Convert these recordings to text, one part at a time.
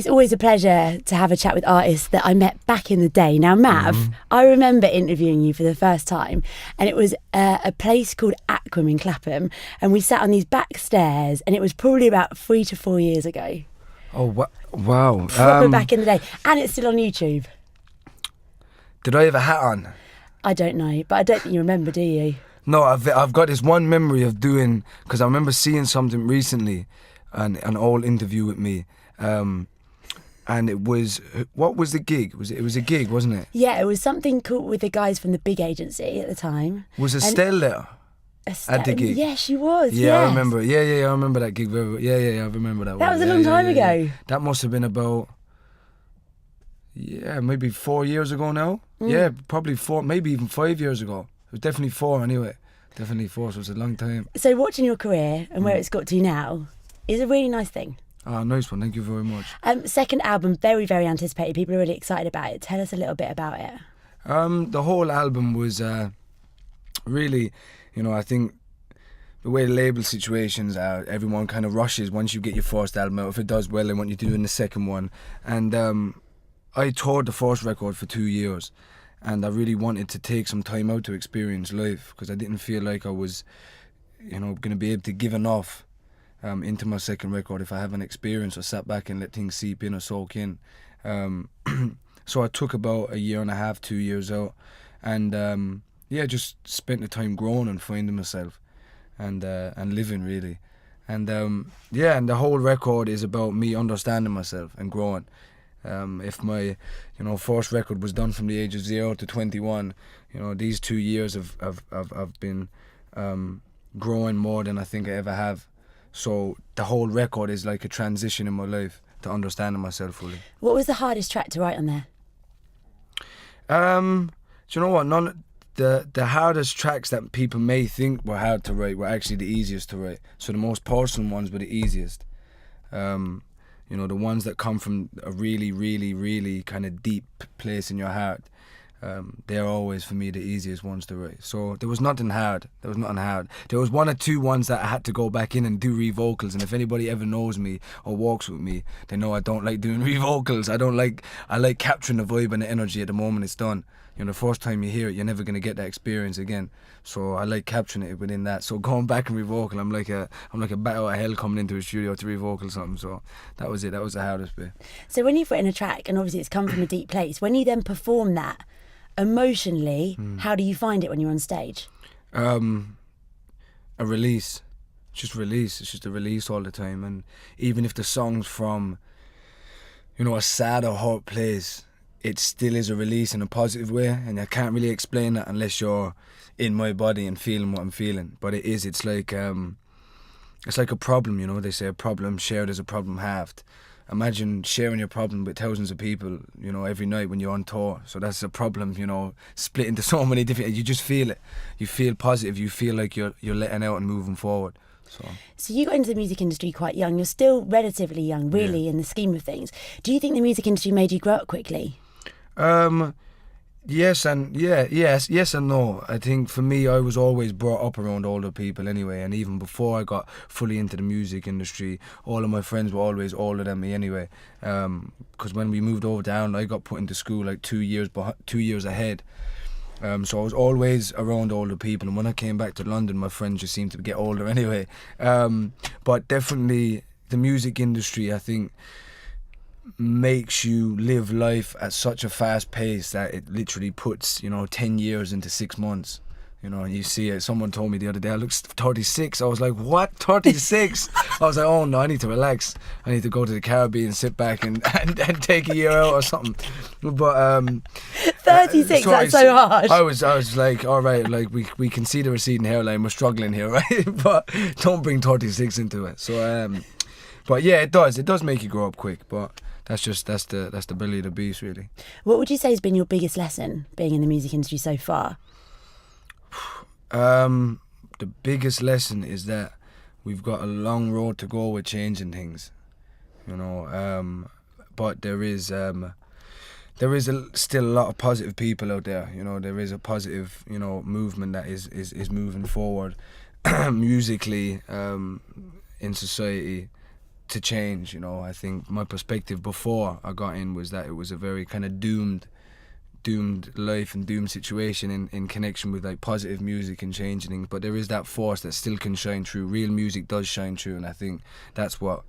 It's always a pleasure to have a chat with artists that I met back in the day. Now, Mav, I remember interviewing you for the first time, and it was a place called Aquam in Clapham, and we sat on these back stairs, and it was probably about 3 to 4 years ago. Oh, wow. Proper back in the day. And it's still on YouTube. Did I have a hat on? I don't know, but I don't think you remember, do you? No, I've got this one memory of doing, because I remember seeing something recently, an old interview with me, and it was, what was the gig? It was a gig, wasn't it? Yeah, it was something cool with the guys from the big agency at the time. Was Estelle there at the gig? Yeah, she was. Yeah, yes. I remember. Yeah, I remember that gig. Yeah, I remember that. That was a long time ago. That must have been about, maybe 4 years ago now. Yeah, probably 4, maybe even 5 years ago. It was definitely 4 anyway. Definitely 4, so it was a long time. So watching your career and where it's got to now is a really nice thing. Ah, nice one. Thank you very much. Second album, very, very anticipated. People are really excited about it. Tell us a little bit about it. The whole album was really, I think the way the label situations are, everyone kind of rushes once you get your first album out. If it does well, they want you to do in the second one. And I toured the first record for 2 years, and I really wanted to take some time out to experience life, because I didn't feel like I was, going to be able to give enough into my second record if I haven't experienced or sat back and let things seep in or soak in. So I took about 1.5 years, 2 years out, and just spent the time growing and finding myself and living really. And and the whole record is about me understanding myself and growing. If my, first record was done from the age of 0 to 21, these 2 years have been growing more than I think I ever have. So the whole record is like a transition in my life to understanding myself fully. What was the hardest track to write on there? Do you know what? The hardest tracks that people may think were hard to write were actually the easiest to write. So the most personal ones were the easiest. The ones that come from a really, really, really kind of deep place in your heart, they're always, for me, the easiest ones to write. So there was nothing hard. There was 1 or 2 ones that I had to go back in and do re-vocals, and if anybody ever knows me or walks with me, they know I don't like doing re-vocals. I like capturing the vibe and the energy at the moment it's done. The first time you hear it, you're never going to get that experience again. So I like capturing it within that. So going back and re-vocal, I'm like a bat out of hell coming into a studio to re-vocal something. So that was it. That was the hardest bit. So when you've written a track, and obviously it's come from a deep place, when you then perform that emotionally, how do you find it when you're on stage? A release. Just release. It's just a release all the time. And even if the song's from, a sad or hurt place, it still is a release in a positive way, and I can't really explain that unless you're in my body and feeling what I'm feeling. But it is. It's like a problem. They say a problem shared is a problem halved. Imagine sharing your problem with thousands of people, every night when you're on tour. So that's a problem, split into so many different. You just feel it. You feel positive. You feel like you're letting out and moving forward. So you got into the music industry quite young. You're still relatively young, really, in the scheme of things. Do you think the music industry made you grow up quickly? Yes and no. I think for me, I was always brought up around older people anyway, and even before I got fully into the music industry, all of my friends were always older than me anyway. Because when we moved over down, I got put into school like 2 years ahead. So I was always around older people, and when I came back to London, my friends just seemed to get older anyway. But definitely the music industry, I think, makes you live life at such a fast pace that it literally puts 10 years into 6 months. You see it. Someone told me the other day I look 36. I was like, what? 36? I was like, oh no, I need to relax. I need to go to the Caribbean, sit back and take a year out or something. But 36, that's so harsh. I was like, all right, like we can see the receding hairline. We're struggling here, right? But don't bring 36 into it. So but yeah, it does make you grow up quick, but that's the belly of the beast, really. What would you say has been your biggest lesson being in the music industry so far? The biggest lesson is that we've got a long road to go with changing things, but there is still a lot of positive people out there. There is a positive movement that is moving forward musically in society to change. You know, I think my perspective before I got in was that it was a very kind of doomed life and doomed situation in connection with like positive music and changing things. But there is that force that still can shine through. Real music does shine through, and I think that's what,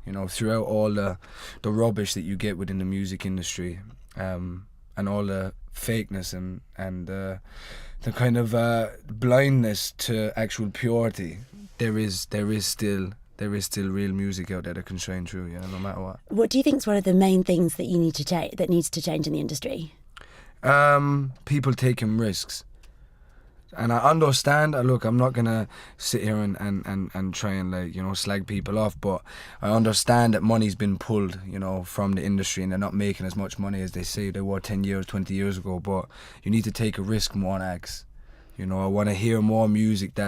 you know, throughout all the rubbish that you get within the music industry, and all the fakeness and the kind of blindness to actual purity, there is still real music out there that can shine through, you know, no matter what. What do you think is one of the main things that you need to that needs to change in the industry? People taking risks. And I understand, look, I'm not going to sit here and try and, like, you know, slag people off, but I understand that money's been pulled, you know, from the industry, and they're not making as much money as they say they were 10 years, 20 years ago, but you need to take a risk more, acts. You know, I want to hear more music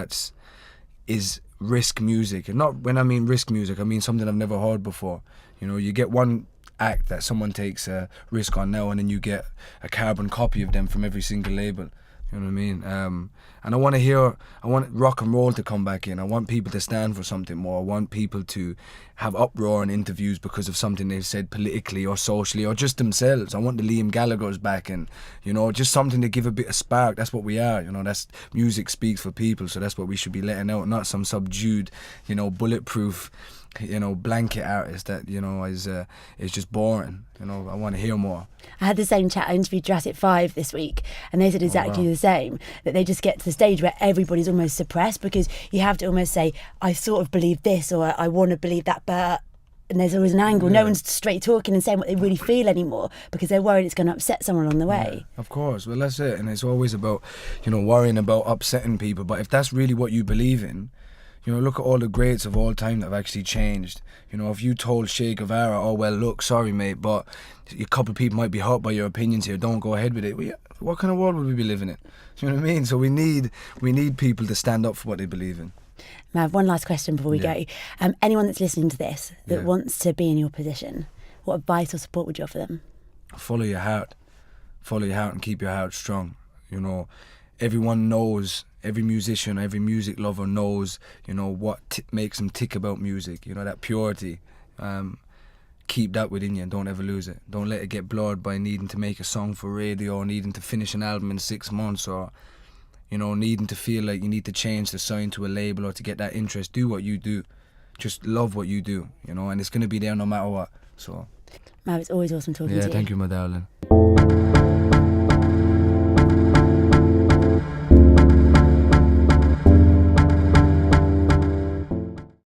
is risk music. And not, when I mean risk music, I mean something I've never heard before. You know, you get one act that someone takes a risk on now, and then you get a carbon copy of them from every single label. You know what I mean? And I want rock and roll to come back in. I want people to stand for something more. I want people to have uproar in interviews because of something they've said politically or socially or just themselves. I want the Liam Gallagher's back, and, you know, just something to give a bit of spark. That's what we are, you know. That's music speaks for people, so that's what we should be letting out, not some subdued, you know, bulletproof, you know, blanket artist that, you know, is just boring. You know, I want to hear more. I had the same chat. I interviewed Jurassic 5 this week, and they said exactly the same, that they just get to the stage where everybody's almost suppressed, because you have to almost say, I sort of believe this, or I want to believe that, but... And there's always an angle. No one's straight talking and saying what they really feel anymore, because they're worried it's going to upset someone on the way. Yeah, of course. Well, that's it. And it's always about, you know, worrying about upsetting people. But if that's really what you believe in, you know, look at all the greats of all time that have actually changed. You know, if you told Che Guevara, oh, well, look, sorry, mate, but a couple of people might be hurt by your opinions here, don't go ahead with it. Well, what kind of world would we be living in? Do you know what I mean? So we need people to stand up for what they believe in. Mav, one last question before we go. Anyone that's listening to this that wants to be in your position, what advice or support would you offer them? Follow your heart. Follow your heart and keep your heart strong. You know, everyone knows, every musician, every music lover knows, you know, what makes them tick about music. You know, that purity. Keep that within you and don't ever lose it. Don't let it get blurred by needing to make a song for radio, or needing to finish an album in 6 months, or, you know, needing to feel like you need to change to sign to a label or to get that interest. Do what you do. Just love what you do, you know, and it's going to be there no matter what. So, Mav, it's always awesome talking to you. Yeah, thank you, my darling.